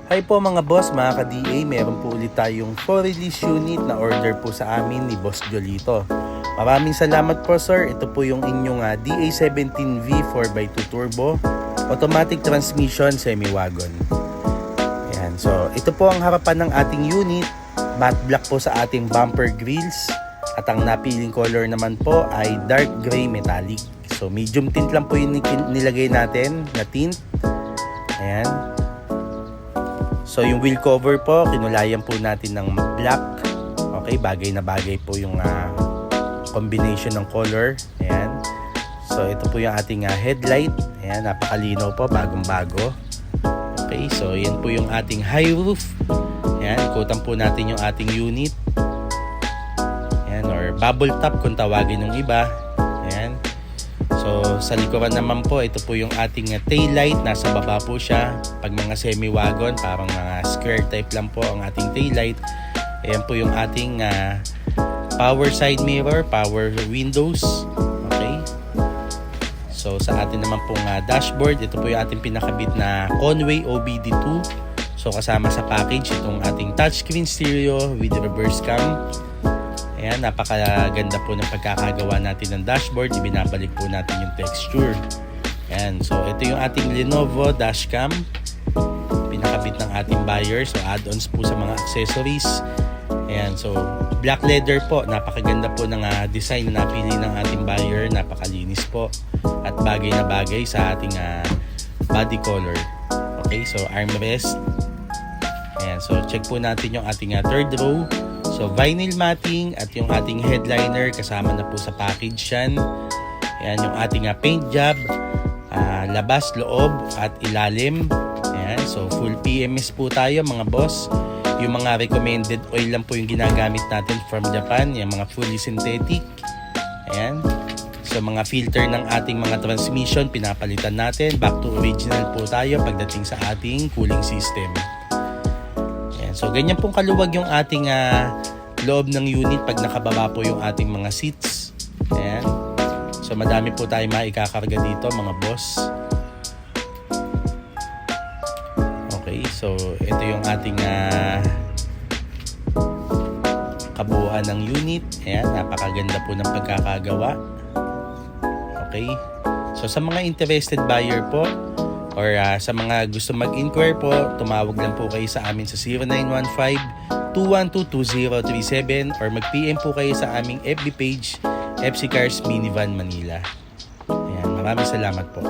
Hi po mga boss, mga ka-DA, meron po ulit tayong 4-release unit na order po sa amin ni Boss Jolito. Maraming salamat po sir, ito po yung inyong DA17V 4x2 Turbo Automatic Transmission Semi-Wagon. Ayan, so ito po ang harapan ng ating unit, matte black po sa ating bumper grills at ang napiling color naman po ay dark gray metallic. So medium tint lang po yung nilagay natin na tint. Ayan. So yung wheel cover po, kinulayan po natin ng black. Okay, bagay na bagay po yung combination ng color. Ayan. So ito po yung ating headlight. Ayan, napakalinaw po, bagong bago. Okay, so yan po yung ating high roof. Ayan, ikutan po natin yung ating unit. Ayan, or bubble top kung tawagin ng iba. Ayan. So sa likuran naman po, ito po yung ating tail light, nasa baba po siya. Pag mga semi-wagon, parang mga square type lang po ang ating tail light. Ayan po yung ating power side mirror, power windows. Okay. So sa atin naman pong dashboard, ito po yung ating pinakabit na Conway OBD2. So kasama sa package itong ating touchscreen stereo with reverse cam. Ayan, napakaganda po ng pagkakagawa natin ng dashboard. Ibinabalik po natin yung texture. Ayan, so ito yung ating Lenovo dashcam. Pinakabit ng ating buyer. So add-ons po sa mga accessories. Ayan, so black leather po. Napakaganda po ng design na napili ng ating buyer. Napakalinis po. At bagay na bagay sa ating body color. Okay, so armrest. Ayan, so check po natin yung ating third row. So vinyl matting at yung ating headliner kasama na po sa package yan. Ayan yung ating paint job, labas, loob at ilalim. Ayan, so full PMS po tayo mga boss. Yung mga recommended oil lang po yung ginagamit natin from Japan, yung mga fully synthetic. Ayan. So mga filter ng ating mga transmission pinapalitan natin. Back to original po tayo pagdating sa ating cooling system. So ganyan pong kaluwag yung ating loob ng unit pag nakababa po yung ating mga seats. Ayan. So madami po tayo maikakarga dito mga boss. Okay, so ito yung ating kabuuan ng unit. Ayan, napakaganda po ng pagkakagawa. Okay. So sa mga interested buyer po, or sa mga gusto mag-inquire po, tumawag lang po kayo sa amin sa 0915-212-2037 or mag-PM po kayo sa aming FB page, FC Cars Minivan Manila. Ayan, maraming salamat po.